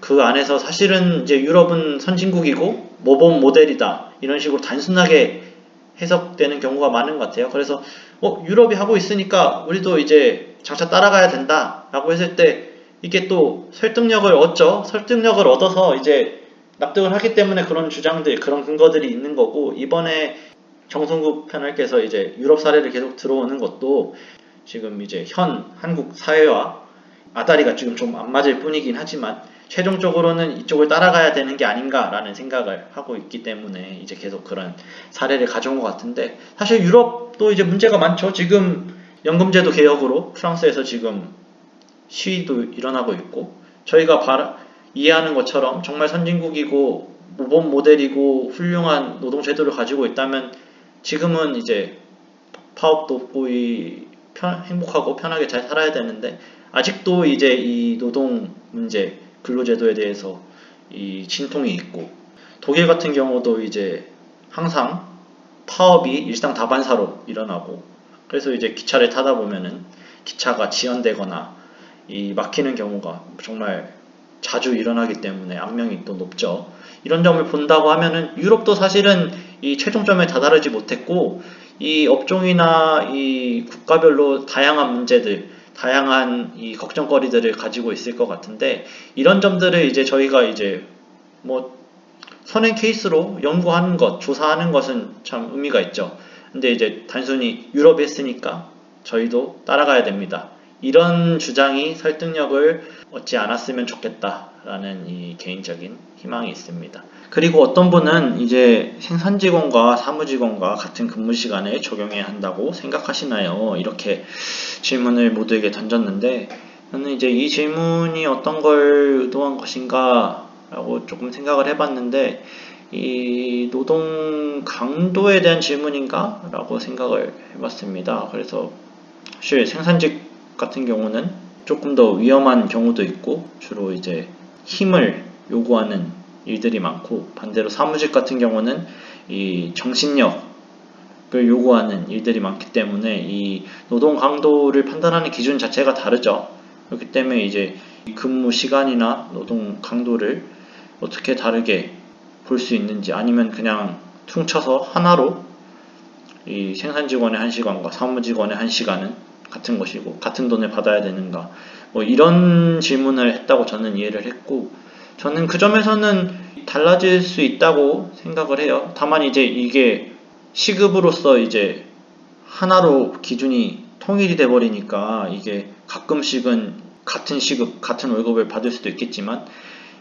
그 안에서 사실은 이제 유럽은 선진국이고 모범 모델이다 이런 식으로 단순하게 해석되는 경우가 많은 것 같아요. 그래서 유럽이 하고 있으니까 우리도 이제 장차 따라가야 된다 라고 했을 때, 이게 또 설득력을 얻죠. 설득력을 얻어서 이제 납득을 하기 때문에 그런 주장들, 그런 근거들이 있는 거고, 이번에 정성국 패널께서 이제 유럽 사례를 계속 들어오는 것도 지금 이제 현 한국 사회와 아다리가 지금 좀 안 맞을 뿐이긴 하지만 최종적으로는 이쪽을 따라가야 되는 게 아닌가라는 생각을 하고 있기 때문에 이제 계속 그런 사례를 가져온 것 같은데, 사실 유럽도 이제 문제가 많죠. 지금 연금제도 개혁으로 프랑스에서 지금 시위도 일어나고 있고, 저희가 이해하는 것처럼 정말 선진국이고 모범 모델이고 훌륭한 노동제도를 가지고 있다면 지금은 이제 파업도 없고 행복하고 편하게 잘 살아야 되는데, 아직도 이제 이 노동 문제, 근로제도에 대해서 이 진통이 있고, 독일 같은 경우도 이제 항상 파업이 일상 다반사로 일어나고, 그래서 이제 기차를 타다 보면은 기차가 지연되거나 이 막히는 경우가 정말 자주 일어나기 때문에 악명이 또 높죠. 이런 점을 본다고 하면은 유럽도 사실은 이 최종점에 다다르지 못했고, 이 업종이나 이 국가별로 다양한 문제들, 다양한 이 걱정거리들을 가지고 있을 것 같은데, 이런 점들을 이제 저희가 이제 뭐 선행 케이스로 연구하는 것, 조사하는 것은 참 의미가 있죠. 근데 이제 단순히 유럽이 했으니까 저희도 따라가야 됩니다, 이런 주장이 설득력을 얻지 않았으면 좋겠다라는 이 개인적인 희망이 있습니다. 그리고 어떤 분은 이제 생산직원과 사무직원과 같은 근무 시간에 적용해야 한다고 생각하시나요? 이렇게 질문을 모두에게 던졌는데, 저는 이제 이 질문이 어떤 걸 의도한 것인가 라고 조금 생각을 해봤는데, 이 노동 강도에 대한 질문인가? 라고 생각을 해봤습니다. 그래서 사실 생산직 같은 경우는 조금 더 위험한 경우도 있고, 주로 이제 힘을 요구하는 일들이 많고, 반대로 사무직 같은 경우는 이 정신력을 요구하는 일들이 많기 때문에 이 노동 강도를 판단하는 기준 자체가 다르죠. 그렇기 때문에 이제 근무 시간이나 노동 강도를 어떻게 다르게 볼 수 있는지, 아니면 그냥 퉁쳐서 하나로 이 생산직원의 1시간과 사무직원의 1시간은 같은 것이고 같은 돈을 받아야 되는가, 뭐 이런 질문을 했다고 저는 이해를 했고, 저는 그 점에서는 달라질 수 있다고 생각을 해요. 다만 이제 이게 시급으로서 이제 하나로 기준이 통일이 돼 버리니까 이게 가끔씩은 같은 시급, 같은 월급을 받을 수도 있겠지만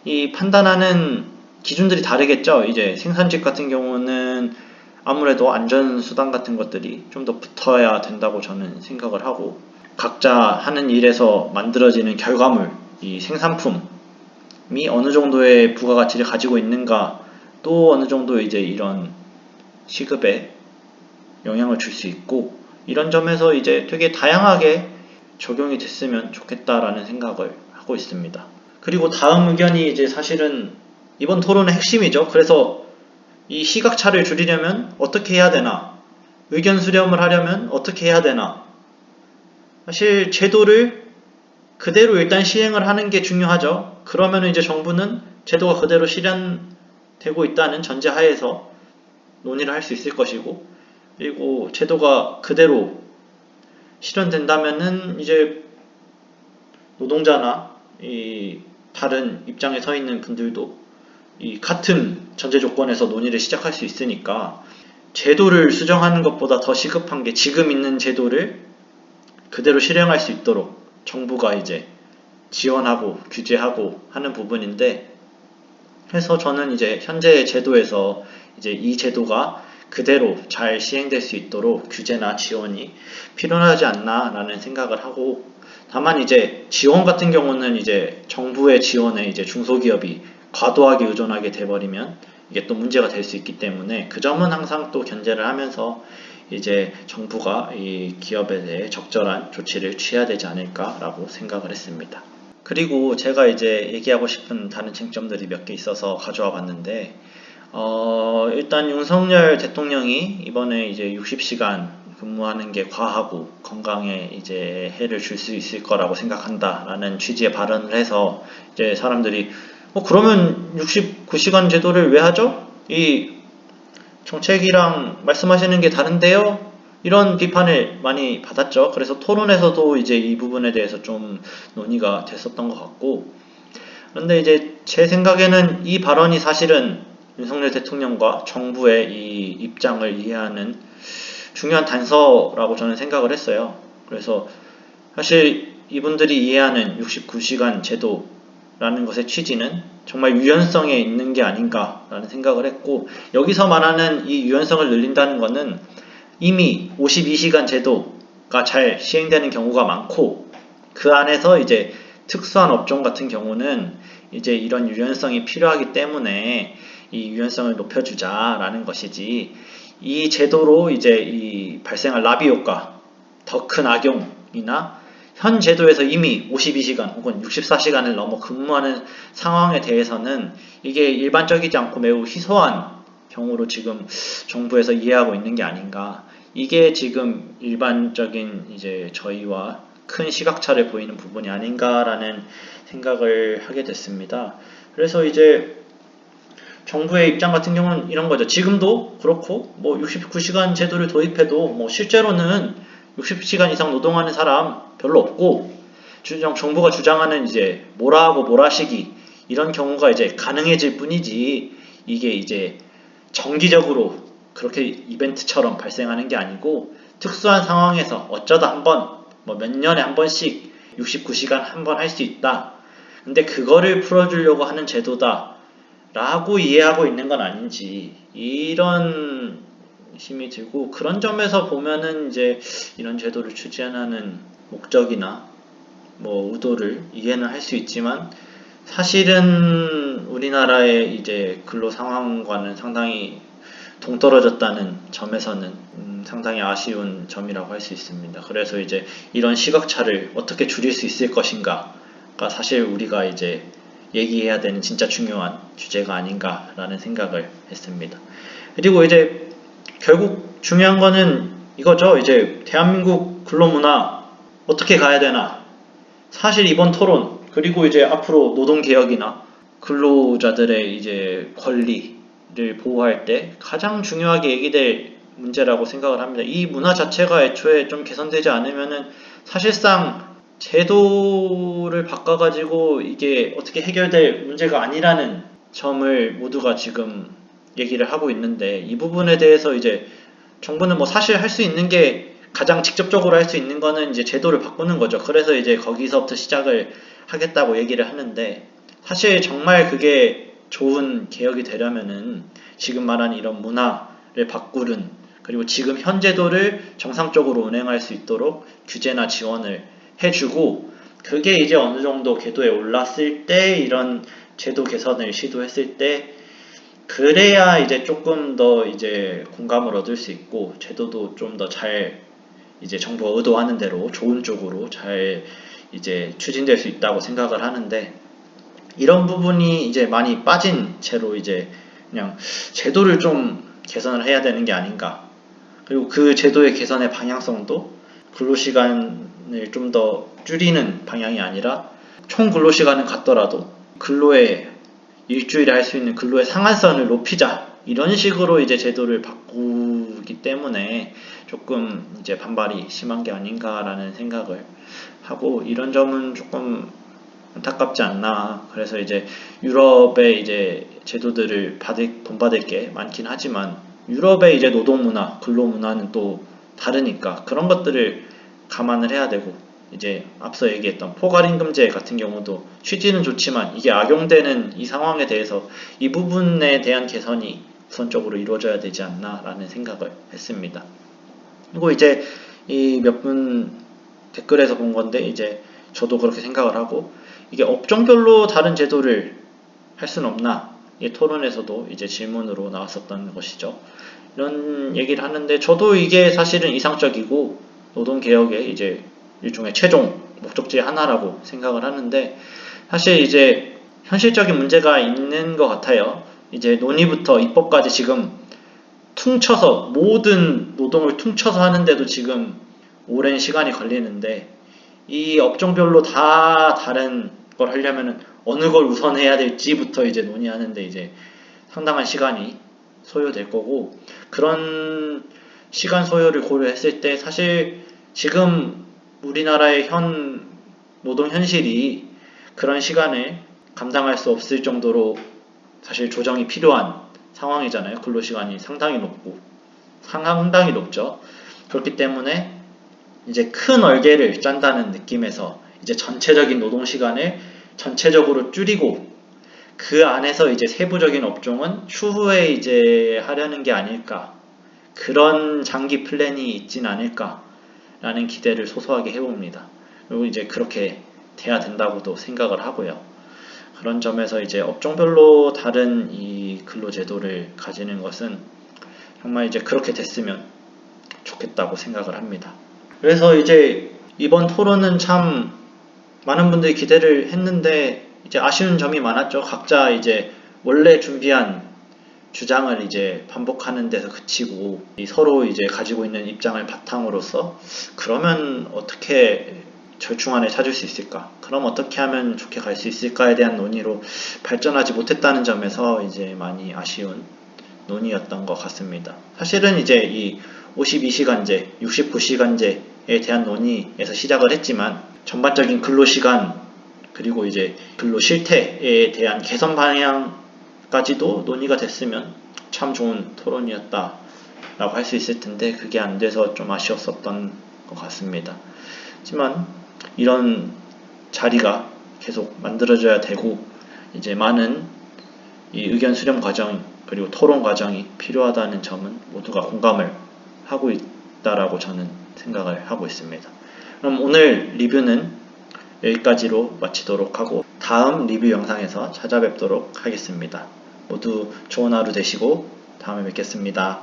이 판단하는 기준들이 다르겠죠. 이제 생산직 같은 경우는 아무래도 안전수당 같은 것들이 좀 더 붙어야 된다고 저는 생각을 하고, 각자 하는 일에서 만들어지는 결과물, 이 생산품이 어느 정도의 부가가치를 가지고 있는가, 또 어느 정도 이제 이런 시급에 영향을 줄 수 있고, 이런 점에서 이제 되게 다양하게 적용이 됐으면 좋겠다라는 생각을 하고 있습니다. 그리고 다음 의견이 이제 사실은 이번 토론의 핵심이죠. 그래서 이 시각차를 줄이려면 어떻게 해야 되나? 의견 수렴을 하려면 어떻게 해야 되나? 사실 제도를 그대로 일단 시행을 하는 게 중요하죠. 그러면 이제 정부는 제도가 그대로 실현되고 있다는 전제하에서 논의를 할 수 있을 것이고, 그리고 제도가 그대로 실현된다면은 이제 노동자나 이 다른 입장에 서 있는 분들도 이 같은 전제 조건에서 논의를 시작할 수 있으니까, 제도를 수정하는 것보다 더 시급한 게 지금 있는 제도를 그대로 실행할 수 있도록 정부가 이제 지원하고 규제하고 하는 부분인데, 그래서 저는 이제 현재의 제도에서 이제 이 제도가 그대로 잘 시행될 수 있도록 규제나 지원이 필요하지 않나라는 생각을 하고, 다만 이제 지원 같은 경우는 이제 정부의 지원에 이제 중소기업이 과도하게 의존하게 돼버리면 이게 또 문제가 될 수 있기 때문에, 그 점은 항상 또 견제를 하면서 이제 정부가 이 기업에 대해 적절한 조치를 취해야 되지 않을까라고 생각을 했습니다. 그리고 제가 이제 얘기하고 싶은 다른 쟁점들이 몇 개 있어서 가져와 봤는데, 일단 윤석열 대통령이 이번에 이제 60시간 근무하는 게 과하고 건강에 이제 해를 줄 수 있을 거라고 생각한다라는 취지의 발언을 해서, 이제 사람들이 그러면 69시간 제도를 왜 하죠? 이 정책이랑 말씀하시는 게 다른데요? 이런 비판을 많이 받았죠. 그래서 토론에서도 이제 이 부분에 대해서 좀 논의가 됐었던 것 같고, 그런데 이제 제 생각에는 이 발언이 사실은 윤석열 대통령과 정부의 이 입장을 이해하는 중요한 단서라고 저는 생각을 했어요. 그래서 사실 이분들이 이해하는 69시간 제도라는 것의 취지는 정말 유연성에 있는 게 아닌가라는 생각을 했고, 여기서 말하는 이 유연성을 늘린다는 것은 이미 52시간 제도가 잘 시행되는 경우가 많고, 그 안에서 이제 특수한 업종 같은 경우는 이제 이런 유연성이 필요하기 때문에 이 유연성을 높여주자라는 것이지, 이 제도로 이제 이 발생할 나비 효과, 더 큰 악용이나 현 제도에서 이미 52시간 혹은 64시간을 넘어 근무하는 상황에 대해서는 이게 일반적이지 않고 매우 희소한 경우로 지금 정부에서 이해하고 있는 게 아닌가. 이게 지금 일반적인 이제 저희와 큰 시각차를 보이는 부분이 아닌가라는 생각을 하게 됐습니다. 그래서 이제 정부의 입장 같은 경우는 이런 거죠. 지금도 그렇고 69시간 제도를 도입해도 실제로는 60시간 이상 노동하는 사람 별로 없고, 정부가 주장하는 이제 몰아하고 몰아쉬기 이런 경우가 이제 가능해질 뿐이지, 이게 이제 정기적으로 그렇게 이벤트처럼 발생하는 게 아니고, 특수한 상황에서 어쩌다 한번 몇 년에 한 번씩 69시간 한 번 할 수 있다. 근데 그거를 풀어주려고 하는 제도다 라고 이해하고 있는 건 아닌지, 이런 힘이 들고, 그런 점에서 보면은 이제 이런 제도를 추진하는 목적이나 의도를 이해는 할 수 있지만, 사실은 우리나라의 이제 근로 상황과는 상당히 동떨어졌다는 점에서는 상당히 아쉬운 점이라고 할 수 있습니다. 그래서 이제 이런 시각차를 어떻게 줄일 수 있을 것인가가 사실 우리가 이제 얘기해야 되는 진짜 중요한 주제가 아닌가라는 생각을 했습니다. 그리고 이제 결국 중요한 거는 이거죠. 이제 대한민국 근로문화 어떻게 가야 되나. 사실 이번 토론, 그리고 이제 앞으로 노동개혁이나 근로자들의 이제 권리를 보호할 때 가장 중요하게 얘기될 문제라고 생각을 합니다. 이 문화 자체가 애초에 좀 개선되지 않으면은 사실상 제도를 바꿔가지고 이게 어떻게 해결될 문제가 아니라는 점을 모두가 지금 얘기를 하고 있는데, 이 부분에 대해서 이제 정부는 사실 할 수 있는 게, 가장 직접적으로 할 수 있는 거는 이제 제도를 바꾸는 거죠. 그래서 이제 거기서부터 시작을 하겠다고 얘기를 하는데, 사실 정말 그게 좋은 개혁이 되려면은 지금 말한 이런 문화를 바꾸는, 그리고 지금 현 제도를 정상적으로 운행할 수 있도록 규제나 지원을 해주고, 그게 이제 어느 정도 궤도에 올랐을 때, 이런 제도 개선을 시도했을 때, 그래야 이제 조금 더 이제 공감을 얻을 수 있고, 제도도 좀 더 잘 이제 정부가 의도하는 대로 좋은 쪽으로 잘 이제 추진될 수 있다고 생각을 하는데, 이런 부분이 이제 많이 빠진 채로 이제 그냥 제도를 좀 개선을 해야 되는 게 아닌가. 그리고 그 제도의 개선의 방향성도 근로시간을 시간을 좀 더 줄이는 방향이 아니라 총 근로 시간은 같더라도 근로의 일주일에 할 수 있는 근로의 상한선을 높이자, 이런 식으로 이제 제도를 바꾸기 때문에 조금 이제 반발이 심한 게 아닌가라는 생각을 하고, 이런 점은 조금 안타깝지 않나. 그래서 이제 유럽의 이제 제도들을 본받을 게 많긴 하지만 유럽의 이제 노동 문화, 근로 문화는 또 다르니까 그런 것들을 감안을 해야 되고, 이제 앞서 얘기했던 포괄임금제 같은 경우도 취지는 좋지만 이게 악용되는 이 상황에 대해서 이 부분에 대한 개선이 우선적으로 이루어져야 되지 않나라는 생각을 했습니다. 그리고 이제 이 몇 분 댓글에서 본 건데, 이제 저도 그렇게 생각을 하고, 이게 업종별로 다른 제도를 할 수는 없나? 이 토론에서도 이제 질문으로 나왔었던 것이죠. 이런 얘기를 하는데, 저도 이게 사실은 이상적이고 노동개혁의 이제 일종의 최종 목적지의 하나라고 생각을 하는데, 사실 이제 현실적인 문제가 있는 것 같아요. 이제 논의부터 입법까지 지금 퉁쳐서, 모든 노동을 퉁쳐서 하는데도 지금 오랜 시간이 걸리는데, 이 업종별로 다 다른 걸 하려면은 어느 걸 우선해야 될지부터 이제 논의하는데 이제 상당한 시간이 소요될 거고, 그런 시간 소요를 고려했을 때 사실 지금 우리나라의 현 노동 현실이 그런 시간을 감당할 수 없을 정도로 사실 조정이 필요한 상황이잖아요. 근로시간이 상당히 높죠. 그렇기 때문에 이제 큰 얼개를 짠다는 느낌에서 이제 전체적인 노동시간을 전체적으로 줄이고, 그 안에서 이제 세부적인 업종은 추후에 이제 하려는 게 아닐까, 그런 장기 플랜이 있진 않을까라는 기대를 소소하게 해봅니다. 그리고 이제 그렇게 돼야 된다고도 생각을 하고요. 그런 점에서 이제 업종별로 다른 이 근로제도를 가지는 것은 정말 이제 그렇게 됐으면 좋겠다고 생각을 합니다. 그래서 이제 이번 토론은 참 많은 분들이 기대를 했는데 이제 아쉬운 점이 많았죠. 각자 이제 원래 준비한 주장을 이제 반복하는 데서 그치고, 서로 이제 가지고 있는 입장을 바탕으로서 그러면 어떻게 절충안을 찾을 수 있을까? 그럼 어떻게 하면 좋게 갈 수 있을까에 대한 논의로 발전하지 못했다는 점에서 이제 많이 아쉬운 논의였던 것 같습니다. 사실은 이제 이 52시간제, 69시간제에 대한 논의에서 시작을 했지만 전반적인 근로시간, 그리고 이제 근로 실태에 대한 개선 방향까지도 논의가 됐으면 참 좋은 토론이었다 라고 할 수 있을 텐데, 그게 안 돼서 좀 아쉬웠었던 것 같습니다. 하지만 이런 자리가 계속 만들어져야 되고, 이제 많은 이 의견 수렴 과정 그리고 토론 과정이 필요하다는 점은 모두가 공감을 하고 있다라고 저는 생각을 하고 있습니다. 그럼 오늘 리뷰는 여기까지로 마치도록 하고 다음 리뷰 영상에서 찾아뵙도록 하겠습니다. 모두 좋은 하루 되시고 다음에 뵙겠습니다.